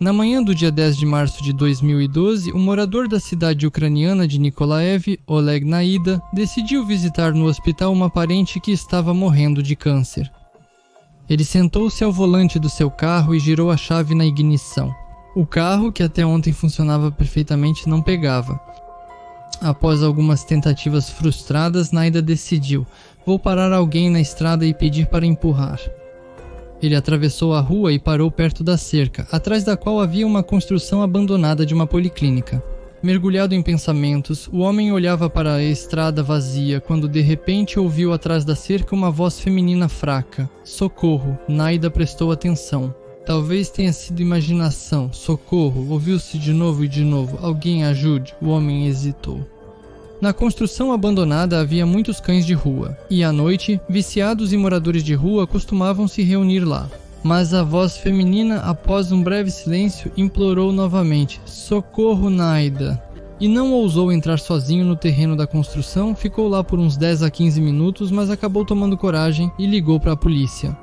Na manhã do dia 10 de março de 2012, o morador da cidade ucraniana de Nikolaev, Oleg Naida, decidiu visitar no hospital uma parente que estava morrendo de câncer. Ele sentou-se ao volante do seu carro e girou a chave na ignição. O carro, que até ontem funcionava perfeitamente, não pegava. Após algumas tentativas frustradas, Naida decidiu: vou parar alguém na estrada e pedir para empurrar. Ele atravessou a rua e parou perto da cerca, atrás da qual havia uma construção abandonada de uma policlínica. Mergulhado em pensamentos, o homem olhava para a estrada vazia quando de repente ouviu atrás da cerca uma voz feminina fraca. Socorro! Naida prestou atenção. Talvez tenha sido imaginação. Socorro! Ouviu-se de novo e de novo. Alguém ajude! O homem hesitou. Na construção abandonada havia muitos cães de rua, e à noite, viciados e moradores de rua costumavam se reunir lá. Mas a voz feminina, após um breve silêncio, implorou novamente: Socorro, Naida! E não ousou entrar sozinho no terreno da construção, ficou lá por uns 10 a 15 minutos, mas acabou tomando coragem e ligou para a polícia.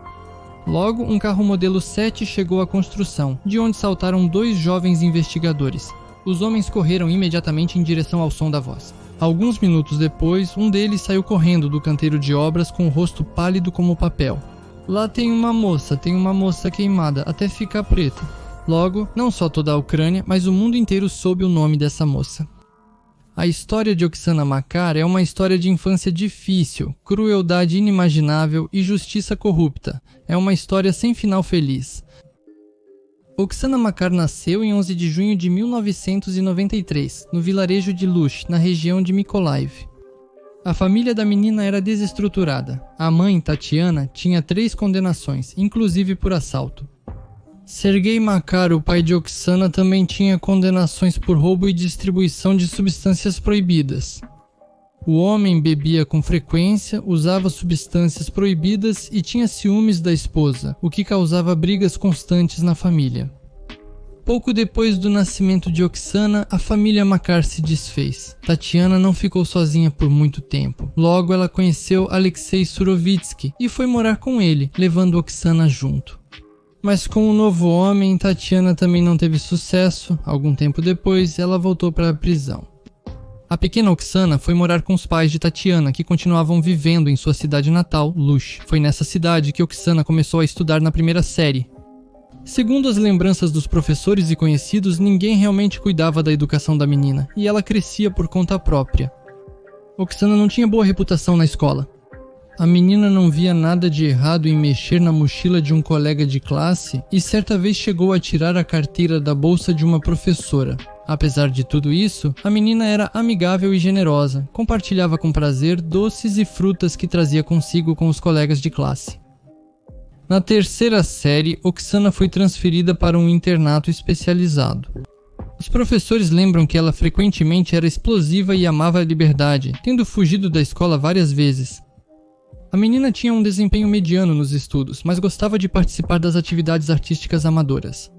Logo, um carro modelo 7 chegou à construção, de onde saltaram 2 jovens investigadores. Os homens correram imediatamente em direção ao som da voz. Alguns minutos depois, um deles saiu correndo do canteiro de obras com o rosto pálido como papel. Lá tem uma moça queimada até ficar preta. Logo, não só toda a Ucrânia, mas o mundo inteiro soube o nome dessa moça. A história de Oksana Makar é uma história de infância difícil, crueldade inimaginável e justiça corrupta. É uma história sem final feliz. Oksana Makar nasceu em 11 de junho de 1993, no vilarejo de Lush, na região de Mykolaiv. A família da menina era desestruturada. A mãe, Tatiana, tinha 3 condenações, inclusive por assalto. Sergei Makar, o pai de Oksana, também tinha condenações por roubo e distribuição de substâncias proibidas. O homem bebia com frequência, usava substâncias proibidas e tinha ciúmes da esposa, o que causava brigas constantes na família. Pouco depois do nascimento de Oksana, a família Makar se desfez. Tatiana não ficou sozinha por muito tempo. Logo, ela conheceu Alexei Surovitsky e foi morar com ele, levando Oksana junto. Mas com o novo homem, Tatiana também não teve sucesso. Algum tempo depois, ela voltou para a prisão. A pequena Oksana foi morar com os pais de Tatiana, que continuavam vivendo em sua cidade natal, Lush. Foi nessa cidade que Oksana começou a estudar na primeira série. Segundo as lembranças dos professores e conhecidos, ninguém realmente cuidava da educação da menina, e ela crescia por conta própria. Oksana não tinha boa reputação na escola. A menina não via nada de errado em mexer na mochila de um colega de classe e certa vez chegou a tirar a carteira da bolsa de uma professora. Apesar de tudo isso, a menina era amigável e generosa, compartilhava com prazer doces e frutas que trazia consigo com os colegas de classe. Na terceira série, Oksana foi transferida para um internato especializado. Os professores lembram que ela frequentemente era explosiva e amava a liberdade, tendo fugido da escola várias vezes. A menina tinha um desempenho mediano nos estudos, mas gostava de participar das atividades artísticas amadoras.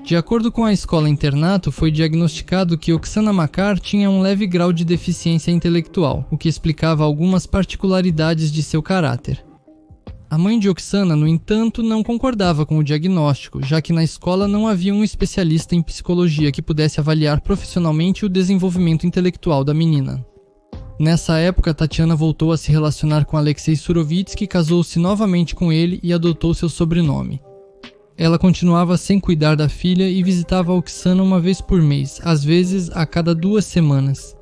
De acordo com a escola-internato, foi diagnosticado que Oksana Makar tinha um leve grau de deficiência intelectual, o que explicava algumas particularidades de seu caráter. A mãe de Oksana, no entanto, não concordava com o diagnóstico, já que na escola não havia um especialista em psicologia que pudesse avaliar profissionalmente o desenvolvimento intelectual da menina. Nessa época, Tatiana voltou a se relacionar com Alexei Surovitsky, casou-se novamente com ele e adotou seu sobrenome. Ela continuava sem cuidar da filha e visitava Oksana uma vez por mês, às vezes a cada 2 semanas.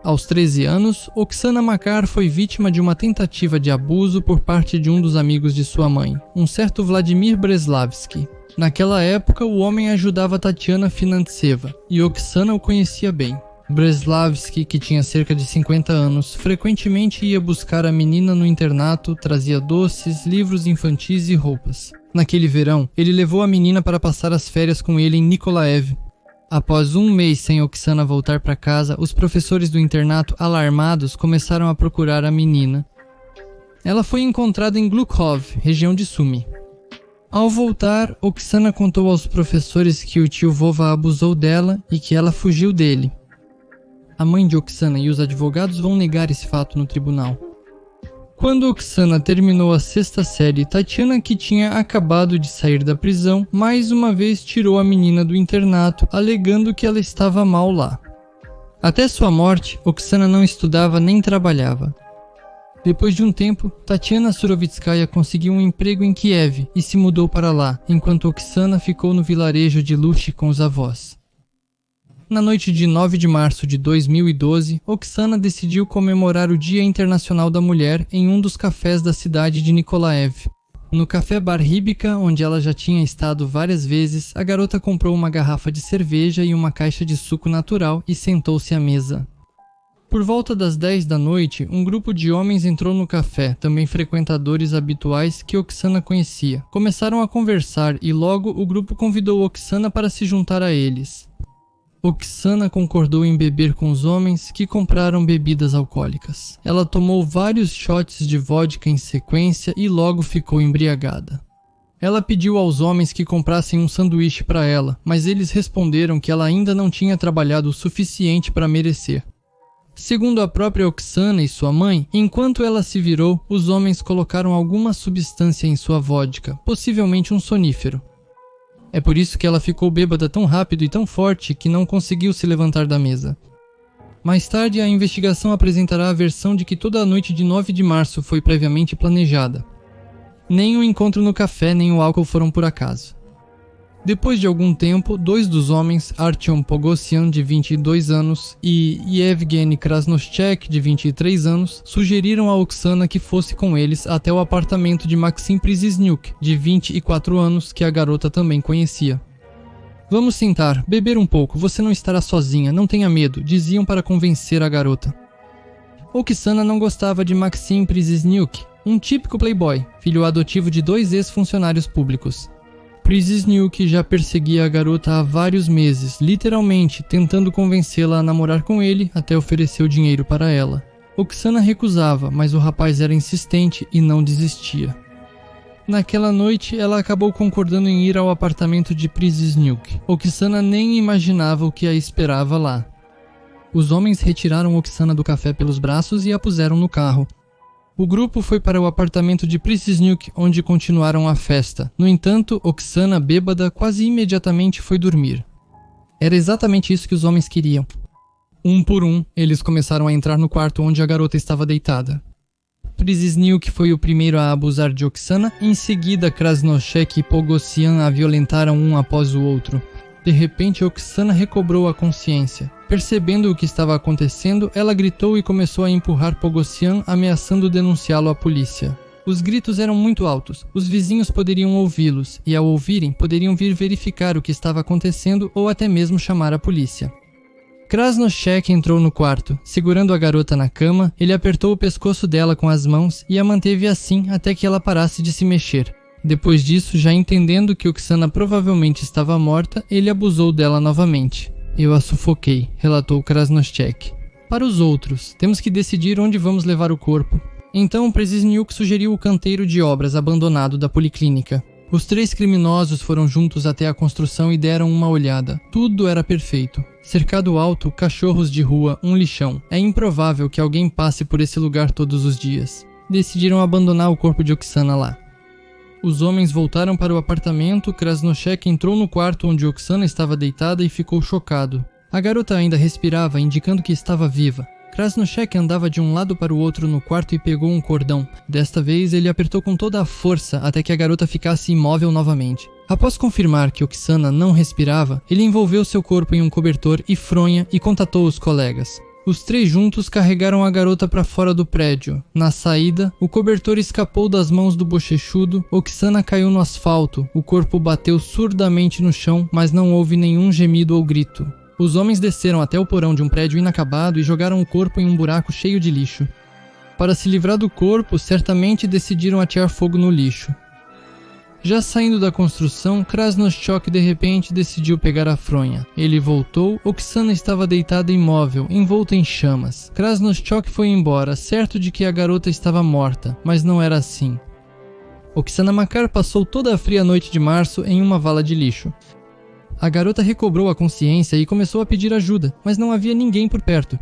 Aos 13 anos, Oksana Makar foi vítima de uma tentativa de abuso por parte de um dos amigos de sua mãe, um certo Vladimir Breslavsky. Naquela época, o homem ajudava Tatiana Finantseva, e Oksana o conhecia bem. Breslavsky, que tinha cerca de 50 anos, frequentemente ia buscar a menina no internato, trazia doces, livros infantis e roupas. Naquele verão, ele levou a menina para passar as férias com ele em Nikolaev. Após um mês sem Oksana voltar para casa, os professores do internato, alarmados, começaram a procurar a menina. Ela foi encontrada em Glukov, região de Sumy. Ao voltar, Oksana contou aos professores que o tio Vova abusou dela e que ela fugiu dele. A mãe de Oksana e os advogados vão negar esse fato no tribunal. Quando Oksana terminou a 6ª série, Tatiana, que tinha acabado de sair da prisão, mais uma vez tirou a menina do internato, alegando que ela estava mal lá. Até sua morte, Oksana não estudava nem trabalhava. Depois de um tempo, Tatiana Surovitskaya conseguiu um emprego em Kiev e se mudou para lá, enquanto Oksana ficou no vilarejo de Luch com os avós. Na noite de 9 de março de 2012, Oksana decidiu comemorar o Dia Internacional da Mulher em um dos cafés da cidade de Nikolaev. No café Bar Hibika, onde ela já tinha estado várias vezes, a garota comprou uma garrafa de cerveja e uma caixa de suco natural e sentou-se à mesa. Por volta das 10 da noite, um grupo de homens entrou no café, também frequentadores habituais que Oksana conhecia. Começaram a conversar e logo o grupo convidou Oksana para se juntar a eles. Oksana concordou em beber com os homens, que compraram bebidas alcoólicas. Ela tomou vários shots de vodka em sequência e logo ficou embriagada. Ela pediu aos homens que comprassem um sanduíche para ela, mas eles responderam que ela ainda não tinha trabalhado o suficiente para merecer. Segundo a própria Oksana e sua mãe, enquanto ela se virou, os homens colocaram alguma substância em sua vodka, possivelmente um sonífero. É por isso que ela ficou bêbada tão rápido e tão forte que não conseguiu se levantar da mesa. Mais tarde, a investigação apresentará a versão de que toda a noite de 9 de março foi previamente planejada. Nem o encontro no café nem o álcool foram por acaso. Depois de algum tempo, 2 dos homens, Artyom Pogosyan, de 22 anos, e Yevgeny Krasnoshchek, de 23 anos, sugeriram a Oksana que fosse com eles até o apartamento de Maxim Priziznyuk, de 24 anos, que a garota também conhecia. "Vamos sentar, beber um pouco, você não estará sozinha, não tenha medo", diziam para convencer a garota. Oksana não gostava de Maxim Priziznyuk, um típico playboy, filho adotivo de 2 ex-funcionários públicos. Priziznyuk já perseguia a garota há vários meses, literalmente tentando convencê-la a namorar com ele até oferecer o dinheiro para ela. Oksana recusava, mas o rapaz era insistente e não desistia. Naquela noite, ela acabou concordando em ir ao apartamento de Priziznyuk. Oksana nem imaginava o que a esperava lá. Os homens retiraram Oksana do café pelos braços e a puseram no carro. O grupo foi para o apartamento de Priziznyuk, onde continuaram a festa. No entanto, Oksana, bêbada, quase imediatamente foi dormir. Era exatamente isso que os homens queriam. Um por um, eles começaram a entrar no quarto onde a garota estava deitada. Priziznyuk foi o primeiro a abusar de Oksana, em seguida Krasnoshchek e Pogosyan a violentaram um após o outro. De repente, Oksana recobrou a consciência. Percebendo o que estava acontecendo, ela gritou e começou a empurrar Pogosyan, ameaçando denunciá-lo à polícia. Os gritos eram muito altos, os vizinhos poderiam ouvi-los, e ao ouvirem, poderiam vir verificar o que estava acontecendo ou até mesmo chamar a polícia. Krasnoshchek entrou no quarto. Segurando a garota na cama, ele apertou o pescoço dela com as mãos e a manteve assim até que ela parasse de se mexer. Depois disso, já entendendo que Oksana provavelmente estava morta, ele abusou dela novamente. "Eu a sufoquei", relatou Krasnoshchek. "Para os outros, temos que decidir onde vamos levar o corpo." Então Priziznyuk sugeriu o canteiro de obras abandonado da policlínica. Os 3 criminosos foram juntos até a construção e deram uma olhada. Tudo era perfeito. Cercado alto, cachorros de rua, um lixão. É improvável que alguém passe por esse lugar todos os dias. Decidiram abandonar o corpo de Oksana lá. Os homens voltaram para o apartamento. Krasnoshchek entrou no quarto onde Oksana estava deitada e ficou chocado. A garota ainda respirava, indicando que estava viva. Krasnoshchek andava de um lado para o outro no quarto e pegou um cordão. Desta vez, ele apertou com toda a força até que a garota ficasse imóvel novamente. Após confirmar que Oksana não respirava, ele envolveu seu corpo em um cobertor e fronha e contatou os colegas. Os 3 juntos carregaram a garota para fora do prédio. Na saída, o cobertor escapou das mãos do bochechudo, Oksana caiu no asfalto, o corpo bateu surdamente no chão, mas não houve nenhum gemido ou grito. Os homens desceram até o porão de um prédio inacabado e jogaram o corpo em um buraco cheio de lixo. Para se livrar do corpo, certamente decidiram atear fogo no lixo. Já saindo da construção, Krasnoshchok de repente decidiu pegar a fronha. Ele voltou, Oksana estava deitada imóvel, envolta em chamas. Krasnoshchok foi embora, certo de que a garota estava morta, mas não era assim. Oksana Makar passou toda a fria noite de março em uma vala de lixo. A garota recobrou a consciência e começou a pedir ajuda, mas não havia ninguém por perto.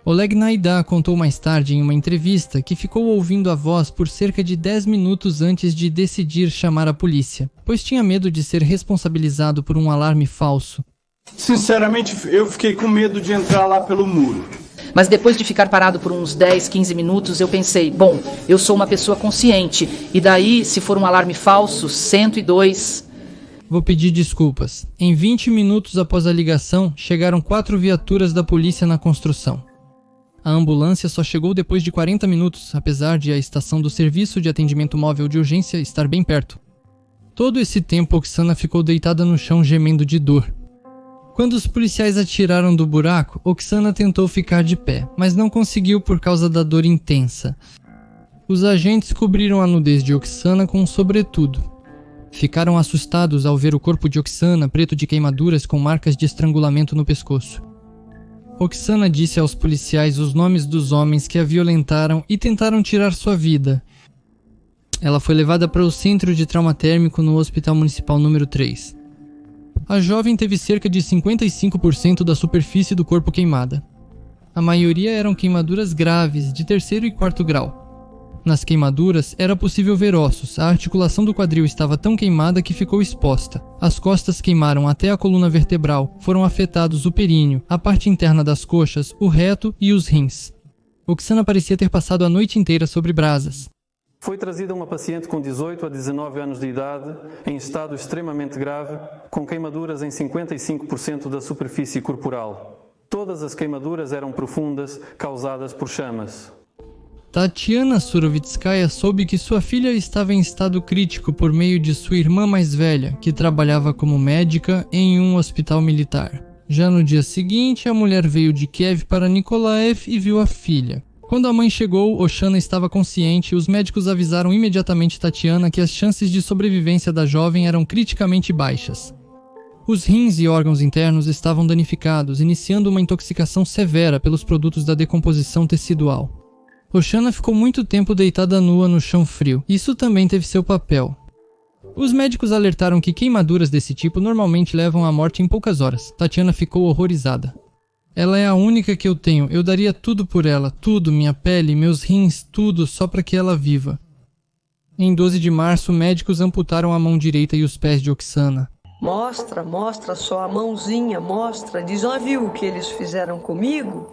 Oleg Naida contou mais tarde em uma entrevista que ficou ouvindo a voz por cerca de 10 minutos antes de decidir chamar a polícia, pois tinha medo de ser responsabilizado por um alarme falso. Sinceramente, eu fiquei com medo de entrar lá pelo muro. Mas depois de ficar parado por uns 10, 15 minutos, eu pensei, bom, eu sou uma pessoa consciente, e daí, se for um alarme falso, 102... Vou pedir desculpas. Em 20 minutos após a ligação, chegaram 4 viaturas da polícia na construção. A ambulância só chegou depois de 40 minutos, apesar de a estação do Serviço de Atendimento Móvel de Urgência estar bem perto. Todo esse tempo, Oksana ficou deitada no chão gemendo de dor. Quando os policiais atiraram do buraco, Oksana tentou ficar de pé, mas não conseguiu por causa da dor intensa. Os agentes cobriram a nudez de Oksana com um sobretudo. Ficaram assustados ao ver o corpo de Oksana preto de queimaduras com marcas de estrangulamento no pescoço. Oksana disse aos policiais os nomes dos homens que a violentaram e tentaram tirar sua vida. Ela foi levada para o centro de trauma térmico no Hospital Municipal número 3. A jovem teve cerca de 55% da superfície do corpo queimada. A maioria eram queimaduras graves, de 3º e 4º grau. Nas queimaduras, era possível ver ossos, a articulação do quadril estava tão queimada que ficou exposta. As costas queimaram até a coluna vertebral, foram afetados o períneo, a parte interna das coxas, o reto e os rins. Oksana parecia ter passado a noite inteira sobre brasas. Foi trazida uma paciente com 18 a 19 anos de idade, em estado extremamente grave, com queimaduras em 55% da superfície corporal. Todas as queimaduras eram profundas, causadas por chamas. Tatiana Surovitskaya soube que sua filha estava em estado crítico por meio de sua irmã mais velha, que trabalhava como médica em um hospital militar. Já no dia seguinte, a mulher veio de Kiev para Nikolaev e viu a filha. Quando a mãe chegou, Oksana estava consciente e os médicos avisaram imediatamente Tatiana que as chances de sobrevivência da jovem eram criticamente baixas. Os rins e órgãos internos estavam danificados, iniciando uma intoxicação severa pelos produtos da decomposição tecidual. Oksana ficou muito tempo deitada nua no chão frio. Isso também teve seu papel. Os médicos alertaram que queimaduras desse tipo normalmente levam à morte em poucas horas. Tatiana ficou horrorizada. Ela é a única que eu tenho. Eu daria tudo por ela. Tudo, minha pele, meus rins, tudo, só para que ela viva. Em 12 de março, médicos amputaram a mão direita e os pés de Oksana. Mostra só a mãozinha, mostra. Diz, ó, viu o que eles fizeram comigo?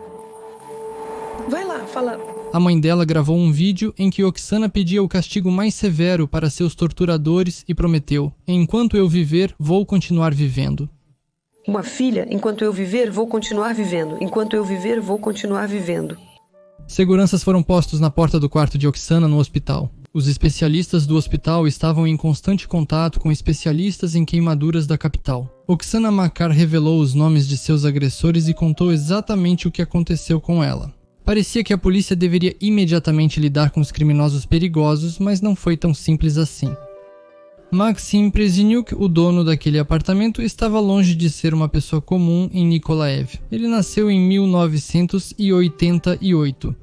Vai lá, fala. A mãe dela gravou um vídeo em que Oksana pedia o castigo mais severo para seus torturadores e prometeu: enquanto eu viver, vou continuar vivendo. Uma filha, enquanto eu viver, vou continuar vivendo. Enquanto eu viver, vou continuar vivendo. Seguranças foram postos na porta do quarto de Oksana no hospital. Os especialistas do hospital estavam em constante contato com especialistas em queimaduras da capital. Oksana Makar revelou os nomes de seus agressores e contou exatamente o que aconteceu com ela. Parecia que a polícia deveria imediatamente lidar com os criminosos perigosos, mas não foi tão simples assim. Maxim Prezinyuk, o dono daquele apartamento, estava longe de ser uma pessoa comum em Nikolaev. Ele nasceu em 1988.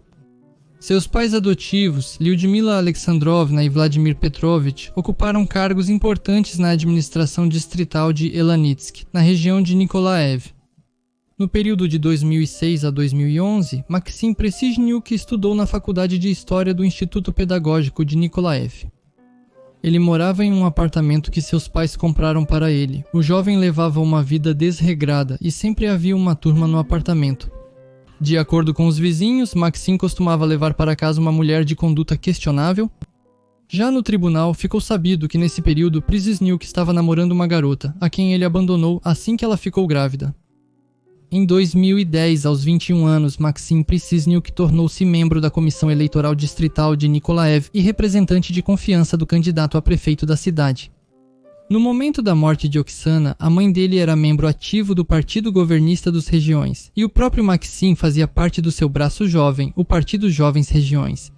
Seus pais adotivos, Lyudmila Alexandrovna e Vladimir Petrovich, ocuparam cargos importantes na administração distrital de Elanitsk, na região de Nikolaev. No período de 2006 a 2011, Maxim Prezinyuk estudou na Faculdade de História do Instituto Pedagógico de Nikolaev. Ele morava em um apartamento que seus pais compraram para ele. O jovem levava uma vida desregrada e sempre havia uma turma no apartamento. De acordo com os vizinhos, Maxim costumava levar para casa uma mulher de conduta questionável. Já no tribunal, ficou sabido que nesse período Prezinyuk estava namorando uma garota, a quem ele abandonou assim que ela ficou grávida. Em 2010, aos 21 anos, Maxim Prezinyuk tornou-se membro da Comissão Eleitoral Distrital de Nikolaev e representante de confiança do candidato a prefeito da cidade. No momento da morte de Oksana, a mãe dele era membro ativo do Partido Governista dos Regiões, e o próprio Maxim fazia parte do seu braço jovem, o Partido Jovens Regiões.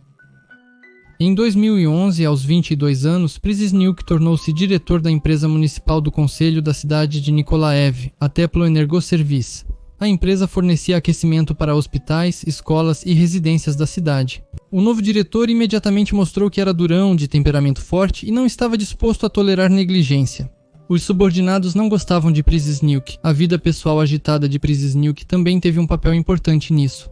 Em 2011, aos 22 anos, Prezinyuk tornou-se diretor da empresa municipal do conselho da cidade de Nikolaev, a Teploenergoservice. A empresa fornecia aquecimento para hospitais, escolas e residências da cidade. O novo diretor imediatamente mostrou que era durão, de temperamento forte e não estava disposto a tolerar negligência. Os subordinados não gostavam de Prezinyuk. A vida pessoal agitada de Prezinyuk também teve um papel importante nisso.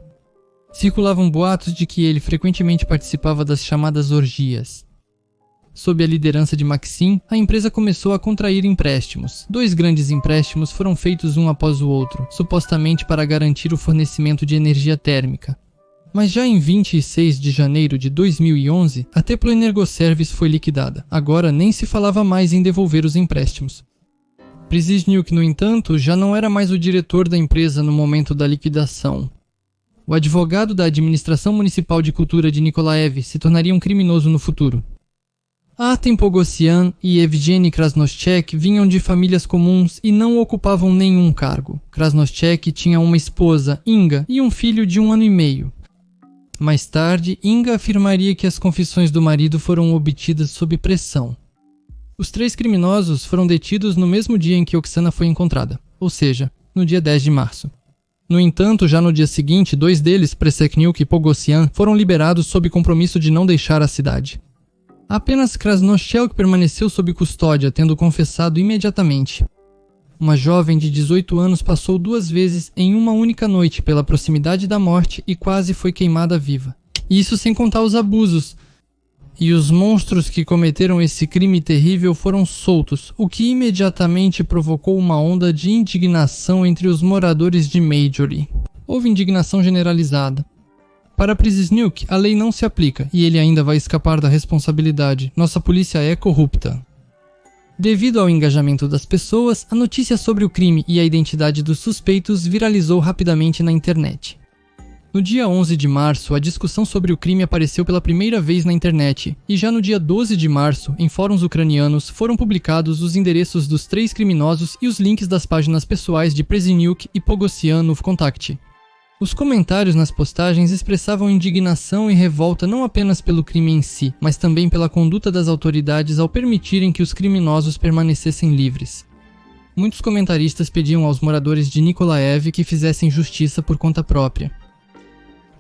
Circulavam boatos de que ele frequentemente participava das chamadas orgias. Sob a liderança de Maxim, a empresa começou a contrair empréstimos. 2 grandes empréstimos foram feitos um após o outro, supostamente para garantir o fornecimento de energia térmica. Mas já em 26 de janeiro de 2011, a Teplo Energoservice foi liquidada. Agora nem se falava mais em devolver os empréstimos. Przysniuk, no entanto, já não era mais o diretor da empresa no momento da liquidação. O advogado da Administração Municipal de Cultura de Nikolaev se tornaria um criminoso no futuro. Artem Pogosyan e Evgeny Krasnoschek vinham de famílias comuns e não ocupavam nenhum cargo. Krasnoschek tinha uma esposa, Inga, e um filho de 1 ano e meio. Mais tarde, Inga afirmaria que as confissões do marido foram obtidas sob pressão. Os 3 criminosos foram detidos no mesmo dia em que Oksana foi encontrada, ou seja, no dia 10 de março. No entanto, já no dia seguinte, 2 deles, Przysniuk e Pogosyan, foram liberados sob compromisso de não deixar a cidade. Apenas Krasnoschek permaneceu sob custódia, tendo confessado imediatamente. Uma jovem de 18 anos passou 2 vezes em uma única noite pela proximidade da morte e quase foi queimada viva. Isso sem contar os abusos. E os monstros que cometeram esse crime terrível foram soltos, o que imediatamente provocou uma onda de indignação entre os moradores de Majory. Houve indignação generalizada. Para Przysniuk, a lei não se aplica e ele ainda vai escapar da responsabilidade. Nossa polícia é corrupta. Devido ao engajamento das pessoas, a notícia sobre o crime e a identidade dos suspeitos viralizou rapidamente na internet. No dia 11 de março, a discussão sobre o crime apareceu pela primeira vez na internet, e já no dia 12 de março, em fóruns ucranianos, foram publicados os endereços dos 3 criminosos e os links das páginas pessoais de Przysniuk e Pogosyan no Contact. Os comentários nas postagens expressavam indignação e revolta não apenas pelo crime em si, mas também pela conduta das autoridades ao permitirem que os criminosos permanecessem livres. Muitos comentaristas pediam aos moradores de Nikolaev que fizessem justiça por conta própria.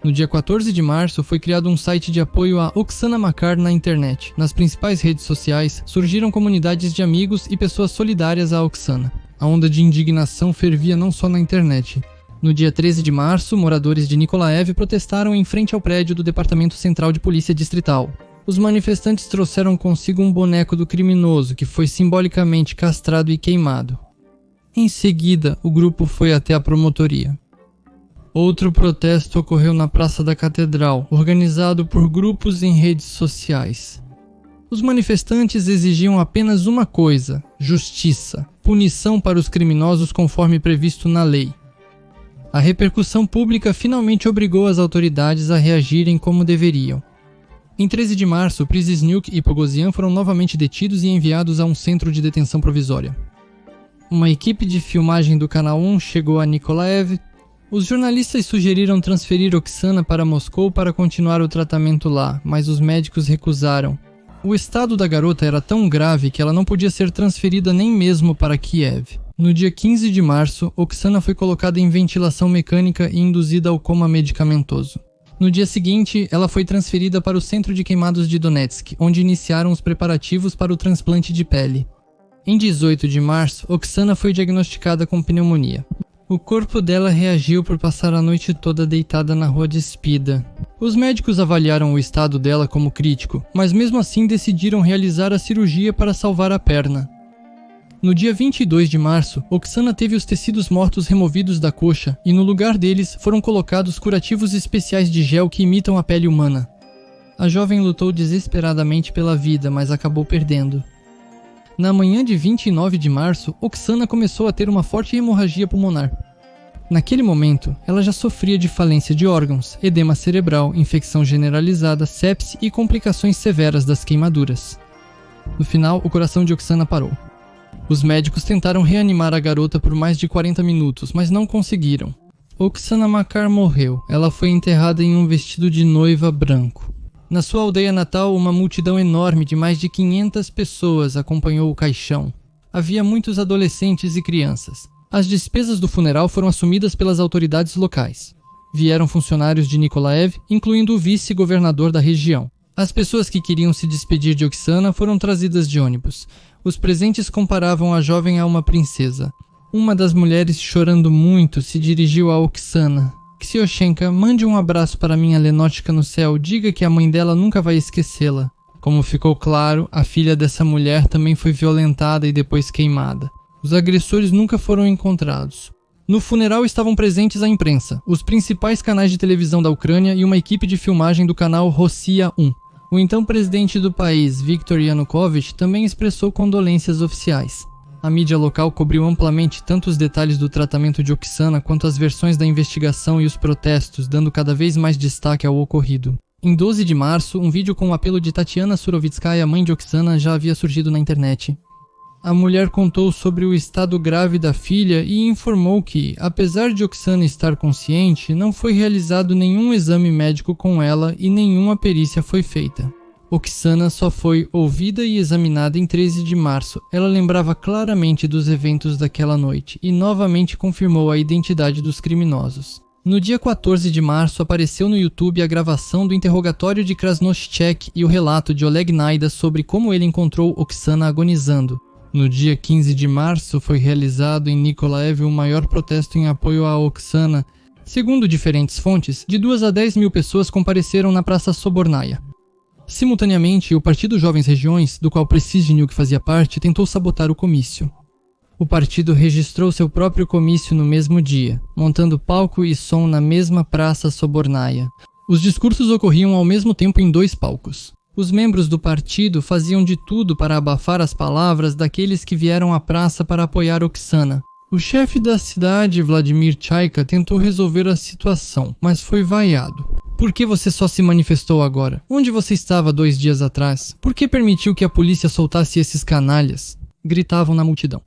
No dia 14 de março, foi criado um site de apoio a Oksana Makar na internet. Nas principais redes sociais, surgiram comunidades de amigos e pessoas solidárias a Oksana. A onda de indignação fervia não só na internet. No dia 13 de março, moradores de Nikolaev protestaram em frente ao prédio do Departamento Central de Polícia Distrital. Os manifestantes trouxeram consigo um boneco do criminoso, que foi simbolicamente castrado e queimado. Em seguida, o grupo foi até a promotoria. Outro protesto ocorreu na Praça da Catedral, organizado por grupos em redes sociais. Os manifestantes exigiam apenas uma coisa: justiça, punição para os criminosos conforme previsto na lei. A repercussão pública finalmente obrigou as autoridades a reagirem como deveriam. Em 13 de março, Przysniuk e Pogosyan foram novamente detidos e enviados a um centro de detenção provisória. Uma equipe de filmagem do Canal 1 chegou a Nikolaev. Os jornalistas sugeriram transferir Oksana para Moscou para continuar o tratamento lá, mas os médicos recusaram. O estado da garota era tão grave que ela não podia ser transferida nem mesmo para Kiev. No dia 15 de março, Oksana foi colocada em ventilação mecânica e induzida ao coma medicamentoso. No dia seguinte, ela foi transferida para o Centro de Queimados de Donetsk, onde iniciaram os preparativos para o transplante de pele. Em 18 de março, Oksana foi diagnosticada com pneumonia. O corpo dela reagiu por passar a noite toda deitada na rua despida. Os médicos avaliaram o estado dela como crítico, mas mesmo assim decidiram realizar a cirurgia para salvar a perna. No dia 22 de março, Oksana teve os tecidos mortos removidos da coxa e no lugar deles foram colocados curativos especiais de gel que imitam a pele humana. A jovem lutou desesperadamente pela vida, mas acabou perdendo. Na manhã de 29 de março, Oksana começou a ter uma forte hemorragia pulmonar. Naquele momento, ela já sofria de falência de órgãos, edema cerebral, infecção generalizada, sepse e complicações severas das queimaduras. No final, o coração de Oksana parou. Os médicos tentaram reanimar a garota por mais de 40 minutos, mas não conseguiram. Oksana Makar morreu. Ela foi enterrada em um vestido de noiva branco. Na sua aldeia natal, uma multidão enorme de mais de 500 pessoas acompanhou o caixão. Havia muitos adolescentes e crianças. As despesas do funeral foram assumidas pelas autoridades locais. Vieram funcionários de Nikolaev, incluindo o vice-governador da região. As pessoas que queriam se despedir de Oksana foram trazidas de ônibus. Os presentes comparavam a jovem a uma princesa. Uma das mulheres, chorando muito, se dirigiu a Oksana. Ksioshenka, mande um abraço para minha Lenótica no céu, diga que a mãe dela nunca vai esquecê-la. Como ficou claro, a filha dessa mulher também foi violentada e depois queimada. Os agressores nunca foram encontrados. No funeral estavam presentes a imprensa, os principais canais de televisão da Ucrânia e uma equipe de filmagem do canal Rossiya 1. O então presidente do país, Viktor Yanukovych, também expressou condolências oficiais. A mídia local cobriu amplamente tanto os detalhes do tratamento de Oksana quanto as versões da investigação e os protestos, dando cada vez mais destaque ao ocorrido. Em 12 de março, um vídeo com o apelo de Tatiana Surovitskaya, mãe de Oksana, já havia surgido na internet. A mulher contou sobre o estado grave da filha e informou que, apesar de Oksana estar consciente, não foi realizado nenhum exame médico com ela e nenhuma perícia foi feita. Oksana só foi ouvida e examinada em 13 de março. Ela lembrava claramente dos eventos daquela noite e novamente confirmou a identidade dos criminosos. No dia 14 de março, apareceu no YouTube a gravação do interrogatório de Krasnoshchek e o relato de Oleg Naida sobre como ele encontrou Oksana agonizando. No dia 15 de março, foi realizado em Nikolaev o maior protesto em apoio a Oksana. Segundo diferentes fontes, de 2 a 10 mil pessoas compareceram na Praça Sobornaia. Simultaneamente, o Partido Jovens Regiões, do qual Preciznuk fazia parte, tentou sabotar o comício. O partido registrou seu próprio comício no mesmo dia, montando palco e som na mesma Praça Sobornaia. Os discursos ocorriam ao mesmo tempo em 2 palcos. Os membros do partido faziam de tudo para abafar as palavras daqueles que vieram à praça para apoiar Oksana. O chefe da cidade, Vladimir Chaika, tentou resolver a situação, mas foi vaiado. Por que você só se manifestou agora? Onde você estava 2 dias atrás? Por que permitiu que a polícia soltasse esses canalhas? Gritavam na multidão.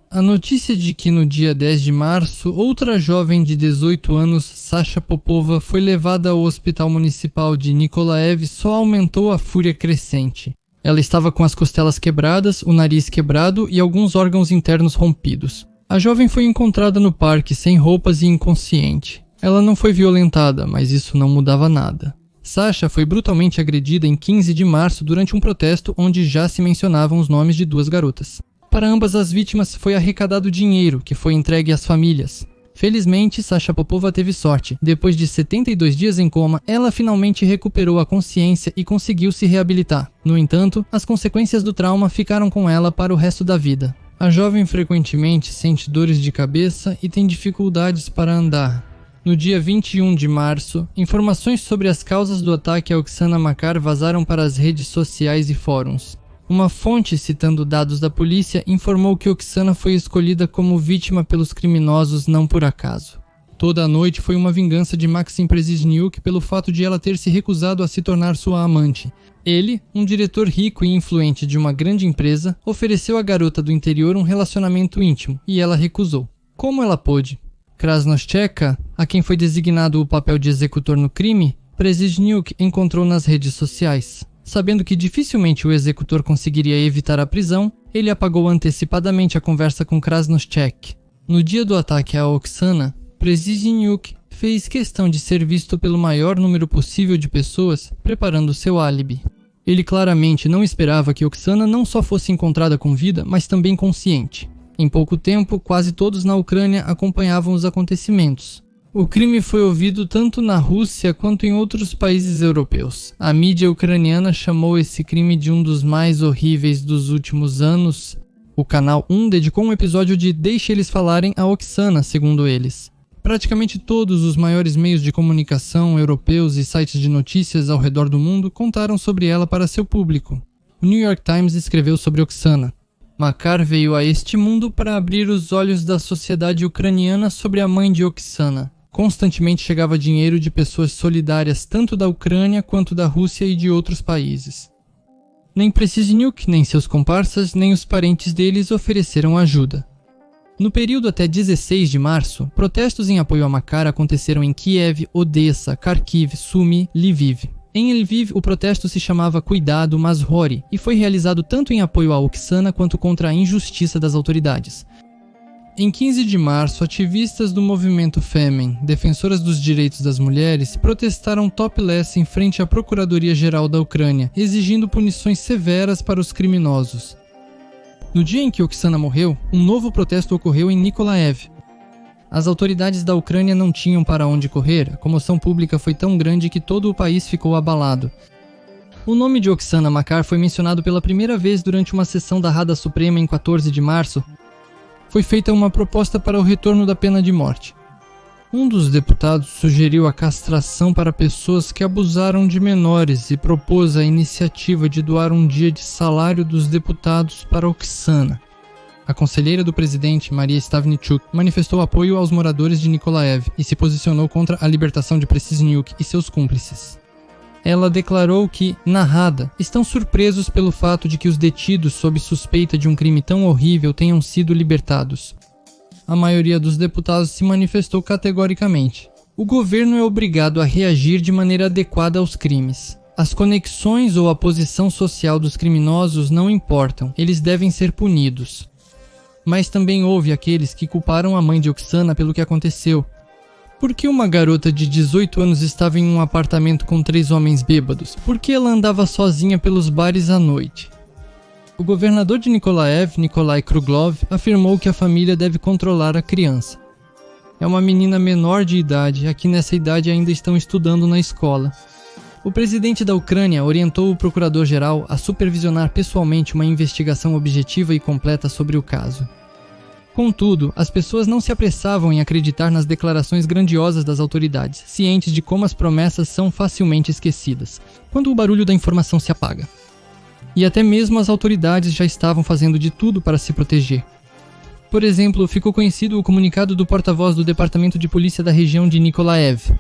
A notícia de que no dia 10 de março, outra jovem de 18 anos, Sasha Popova, foi levada ao hospital municipal de Nikolaev só aumentou a fúria crescente. Ela estava com as costelas quebradas, o nariz quebrado e alguns órgãos internos rompidos. A jovem foi encontrada no parque sem roupas e inconsciente. Ela não foi violentada, mas isso não mudava nada. Sasha foi brutalmente agredida em 15 de março durante um protesto onde já se mencionavam os nomes de 2 garotas. Para ambas as vítimas foi arrecadado dinheiro, que foi entregue às famílias. Felizmente, Sasha Popova teve sorte. Depois de 72 dias em coma, ela finalmente recuperou a consciência e conseguiu se reabilitar. No entanto, as consequências do trauma ficaram com ela para o resto da vida. A jovem frequentemente sente dores de cabeça e tem dificuldades para andar. No dia 21 de março, informações sobre as causas do ataque a Oksana Makar vazaram para as redes sociais e fóruns. Uma fonte, citando dados da polícia, informou que Oksana foi escolhida como vítima pelos criminosos não por acaso. Toda a noite foi uma vingança de Maxim Preciznuk pelo fato de ela ter se recusado a se tornar sua amante. Ele, um diretor rico e influente de uma grande empresa, ofereceu à garota do interior um relacionamento íntimo, e ela recusou. Como ela pôde? Krasnoshcheka, a quem foi designado o papel de executor no crime, Preciznuk encontrou nas redes sociais. Sabendo que dificilmente o executor conseguiria evitar a prisão, ele apagou antecipadamente a conversa com Krasnoshchek. No dia do ataque a Oksana, Preciznuk fez questão de ser visto pelo maior número possível de pessoas, preparando seu álibi. Ele claramente não esperava que Oksana não só fosse encontrada com vida, mas também consciente. Em pouco tempo, quase todos na Ucrânia acompanhavam os acontecimentos. O crime foi ouvido tanto na Rússia quanto em outros países europeus. A mídia ucraniana chamou esse crime de um dos mais horríveis dos últimos anos. O canal 1 dedicou um episódio de Deixe Eles Falarem a Oksana, segundo eles. Praticamente todos os maiores meios de comunicação europeus e sites de notícias ao redor do mundo contaram sobre ela para seu público. O New York Times escreveu sobre Oksana. Makar veio a este mundo para abrir os olhos da sociedade ucraniana sobre a mãe de Oksana. Constantemente chegava dinheiro de pessoas solidárias tanto da Ucrânia quanto da Rússia e de outros países. Nem Preciznuk, nem seus comparsas, nem os parentes deles ofereceram ajuda. No período até 16 de março, protestos em apoio a Makar aconteceram em Kiev, Odessa, Kharkiv, Sumy, Lviv. Em Lviv, o protesto se chamava Cuidado Mazhori e foi realizado tanto em apoio a Oksana quanto contra a injustiça das autoridades. Em 15 de março, ativistas do movimento Femen, defensoras dos direitos das mulheres, protestaram topless em frente à Procuradoria-Geral da Ucrânia, exigindo punições severas para os criminosos. No dia em que Oksana morreu, um novo protesto ocorreu em Nikolaev. As autoridades da Ucrânia não tinham para onde correr, a comoção pública foi tão grande que todo o país ficou abalado. O nome de Oksana Makar foi mencionado pela primeira vez durante uma sessão da Rada Suprema em 14 de março. Foi feita uma proposta para o retorno da pena de morte. Um dos deputados sugeriu a castração para pessoas que abusaram de menores e propôs a iniciativa de doar um dia de salário dos deputados para Oksana. A conselheira do presidente, Maria Stavnichuk, manifestou apoio aos moradores de Nikolaev e se posicionou contra a libertação de Preciznuk e seus cúmplices. Ela declarou que, na Rada, estão surpresos pelo fato de que os detidos sob suspeita de um crime tão horrível tenham sido libertados. A maioria dos deputados se manifestou categoricamente. O governo é obrigado a reagir de maneira adequada aos crimes. As conexões ou a posição social dos criminosos não importam, eles devem ser punidos. Mas também houve aqueles que culparam a mãe de Oksana pelo que aconteceu. Por que uma garota de 18 anos estava em um apartamento com 3 homens bêbados? Por que ela andava sozinha pelos bares à noite? O governador de Nikolaev, Nikolai Kruglov, afirmou que a família deve controlar a criança. É uma menina menor de idade, aqui nessa idade ainda estão estudando na escola. O presidente da Ucrânia orientou o procurador-geral a supervisionar pessoalmente uma investigação objetiva e completa sobre o caso. Contudo, as pessoas não se apressavam em acreditar nas declarações grandiosas das autoridades, cientes de como as promessas são facilmente esquecidas, quando o barulho da informação se apaga. E até mesmo as autoridades já estavam fazendo de tudo para se proteger. Por exemplo, ficou conhecido o comunicado do porta-voz do Departamento de Polícia da região de Nikolaev.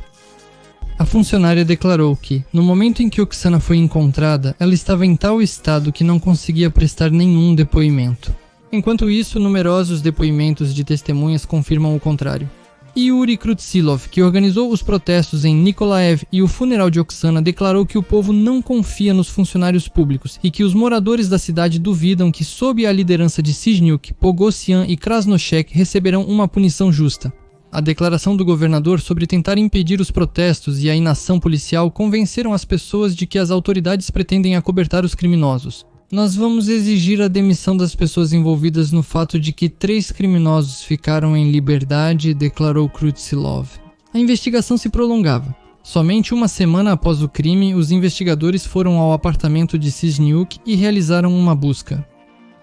A funcionária declarou que, no momento em que Oksana foi encontrada, ela estava em tal estado que não conseguia prestar nenhum depoimento. Enquanto isso, numerosos depoimentos de testemunhas confirmam o contrário. Yuri Krutsilov, que organizou os protestos em Nikolaev e o funeral de Oksana, declarou que o povo não confia nos funcionários públicos e que os moradores da cidade duvidam que, sob a liderança de Sizhniuk, Pogosyan e Krasnoshek receberão uma punição justa. A declaração do governador sobre tentar impedir os protestos e a inação policial convenceram as pessoas de que as autoridades pretendem acobertar os criminosos. Nós vamos exigir a demissão das pessoas envolvidas no fato de que 3 criminosos ficaram em liberdade, declarou Krutsilov. A investigação se prolongava. Somente uma semana após o crime, os investigadores foram ao apartamento de Sizhniuk e realizaram uma busca.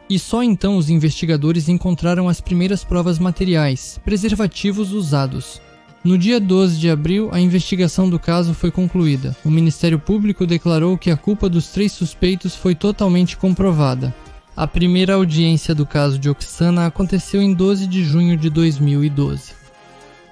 E só então os investigadores encontraram as primeiras provas materiais, preservativos usados. No dia 12 de abril, a investigação do caso foi concluída. O Ministério Público declarou que a culpa dos 3 suspeitos foi totalmente comprovada. A primeira audiência do caso de Oksana aconteceu em 12 de junho de 2012.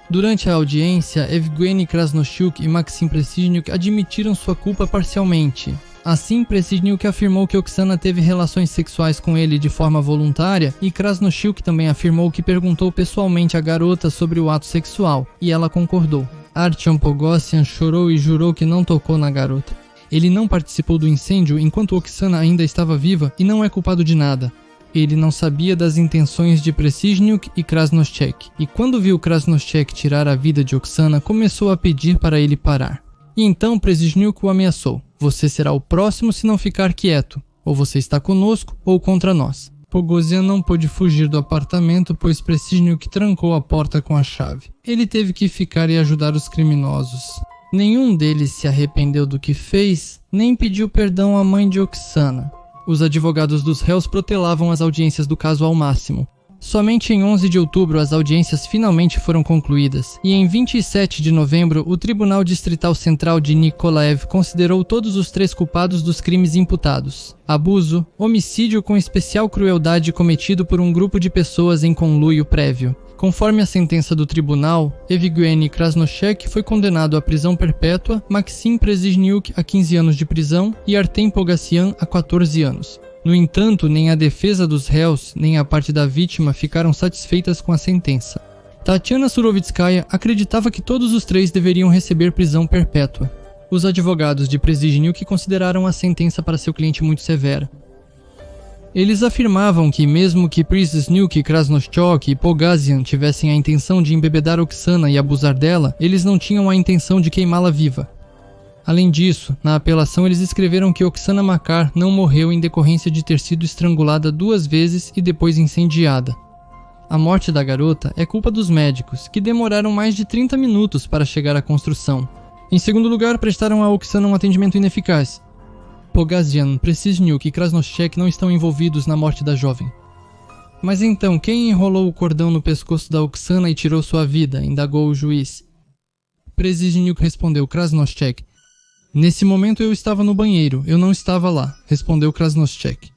Durante a audiência, Evgeny Krasnoshuk e Maxim Preciznuk admitiram sua culpa parcialmente. Assim, Preciznuk afirmou que Oksana teve relações sexuais com ele de forma voluntária e Krasnoshuk também afirmou que perguntou pessoalmente à garota sobre o ato sexual, e ela concordou. Artyom Pogosyan chorou e jurou que não tocou na garota. Ele não participou do incêndio enquanto Oksana ainda estava viva e não é culpado de nada. Ele não sabia das intenções de Preciznuk e Krasnoshek, e quando viu Krasnoshek tirar a vida de Oksana, começou a pedir para ele parar. E então Preciznuk o ameaçou. Você será o próximo se não ficar quieto. Ou você está conosco ou contra nós. Pogosyan não pôde fugir do apartamento, pois Preciznuk trancou a porta com a chave. Ele teve que ficar e ajudar os criminosos. Nenhum deles se arrependeu do que fez, nem pediu perdão à mãe de Oksana. Os advogados dos réus protelavam as audiências do caso ao máximo. Somente em 11 de outubro as audiências finalmente foram concluídas, e em 27 de novembro o Tribunal Distrital Central de Nikolaev considerou todos os 3 culpados dos crimes imputados: abuso, homicídio com especial crueldade cometido por um grupo de pessoas em conluio prévio. Conforme a sentença do tribunal, Evgeny Krasnoshek foi condenado à prisão perpétua, Maxim Preciznuk a 15 anos de prisão e Artem Pogosyan a 14 anos. No entanto, nem a defesa dos réus, nem a parte da vítima ficaram satisfeitas com a sentença. Tatiana Surovitskaya acreditava que todos os 3 deveriam receber prisão perpétua. Os advogados de Preciznuk consideraram a sentença para seu cliente muito severa. Eles afirmavam que, mesmo que Preciznuk, Krasnoshok e Pogosyan tivessem a intenção de embebedar Oksana e abusar dela, eles não tinham a intenção de queimá-la viva. Além disso, na apelação eles escreveram que Oksana Makar não morreu em decorrência de ter sido estrangulada 2 vezes e depois incendiada. A morte da garota é culpa dos médicos, que demoraram mais de 30 minutos para chegar à construção. Em segundo lugar, prestaram a Oksana um atendimento ineficaz. Poghasyan, Preciznuk e Krasnoshek não estão envolvidos na morte da jovem. Mas então, quem enrolou o cordão no pescoço da Oksana e tirou sua vida? Indagou o juiz. Preciznuk respondeu Krasnoshek. Nesse momento eu estava no banheiro, eu não estava lá, respondeu Krasnoshek.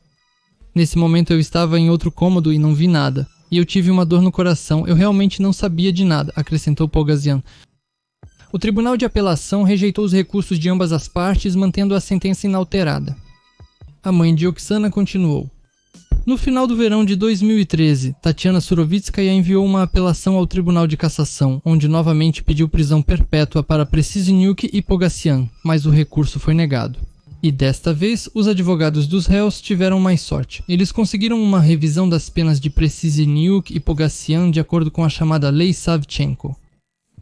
Nesse momento eu estava em outro cômodo e não vi nada. E eu tive uma dor no coração, eu realmente não sabia de nada, acrescentou Poghasyan. O Tribunal de Apelação rejeitou os recursos de ambas as partes, mantendo a sentença inalterada. A mãe de Oksana continuou. No final do verão de 2013, Tatiana Surovitskaya enviou uma apelação ao Tribunal de Cassação, onde novamente pediu prisão perpétua para Preciznuk e Poghasyan, mas o recurso foi negado. E desta vez, os advogados dos réus tiveram mais sorte. Eles conseguiram uma revisão das penas de Preciznuk e Poghasyan de acordo com a chamada Lei Savchenko.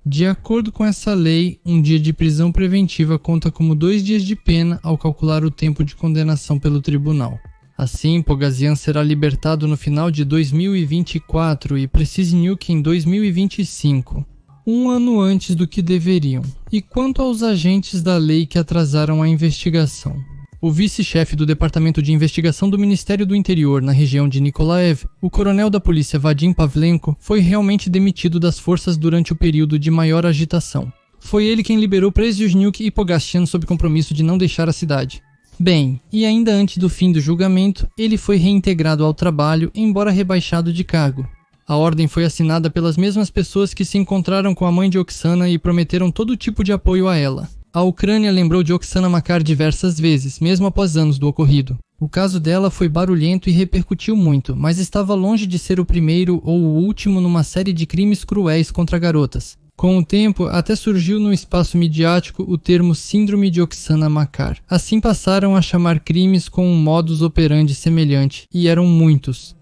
De acordo com essa lei, um dia de prisão preventiva conta como 2 dias de pena ao calcular o tempo de condenação pelo tribunal. Assim, Poghasyan será libertado no final de 2024 e Preciznuk em 2025. Um ano antes do que deveriam. E quanto aos agentes da lei que atrasaram a investigação? O vice-chefe do Departamento de Investigação do Ministério do Interior na região de Nikolaev, o coronel da polícia Vadim Pavlenko, foi realmente demitido das forças durante o período de maior agitação. Foi ele quem liberou Preciznuk e Poghasyan sob compromisso de não deixar a cidade. Bem, e ainda antes do fim do julgamento, ele foi reintegrado ao trabalho, embora rebaixado de cargo. A ordem foi assinada pelas mesmas pessoas que se encontraram com a mãe de Oksana e prometeram todo tipo de apoio a ela. A Ucrânia lembrou de Oksana Makar diversas vezes, mesmo após anos do ocorrido. O caso dela foi barulhento e repercutiu muito, mas estava longe de ser o primeiro ou o último numa série de crimes cruéis contra garotas. Com o tempo, até surgiu no espaço midiático o termo Síndrome de Oksana Makar. Assim passaram a chamar crimes com um modus operandi semelhante, e eram muitos.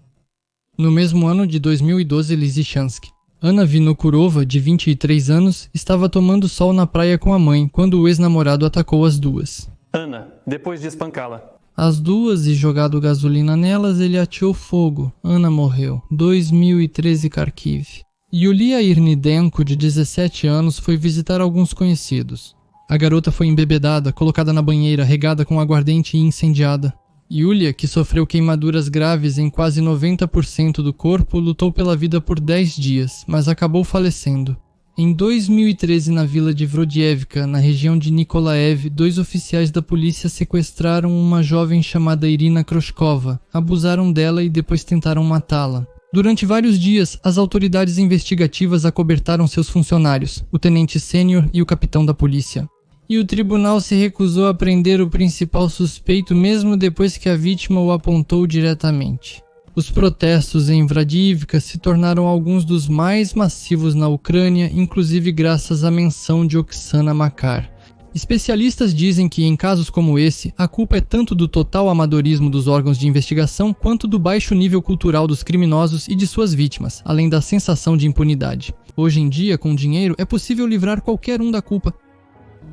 No mesmo ano de 2012, Lysychansk. Anna Vinokurova, de 23 anos, estava tomando sol na praia com a mãe quando o ex-namorado atacou as duas. Ana, depois de espancá-la. As duas e jogado gasolina nelas, ele ateou fogo. Ana morreu. 2013, Kharkiv. Yulia Irnidenko, de 17 anos, foi visitar alguns conhecidos. A garota foi embebedada, colocada na banheira, regada com aguardente e incendiada. Yulia, que sofreu queimaduras graves em quase 90% do corpo, lutou pela vida por 10 dias, mas acabou falecendo. Em 2013, na vila de Vrodievka, na região de Nikolaev, 2 oficiais da polícia sequestraram uma jovem chamada Irina Kroshkova, abusaram dela e depois tentaram matá-la. Durante vários dias, as autoridades investigativas acobertaram seus funcionários, o tenente sênior e o capitão da polícia. E o tribunal se recusou a prender o principal suspeito mesmo depois que a vítima o apontou diretamente. Os protestos em Vrodiivka se tornaram alguns dos mais massivos na Ucrânia, inclusive graças à menção de Oksana Makar. Especialistas dizem que, em casos como esse, a culpa é tanto do total amadorismo dos órgãos de investigação quanto do baixo nível cultural dos criminosos e de suas vítimas, além da sensação de impunidade. Hoje em dia, com dinheiro, é possível livrar qualquer um da culpa.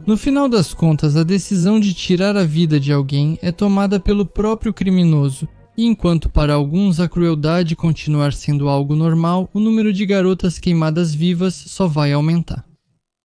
No final das contas, a decisão de tirar a vida de alguém é tomada pelo próprio criminoso, e enquanto para alguns a crueldade continuar sendo algo normal, o número de garotas queimadas vivas só vai aumentar.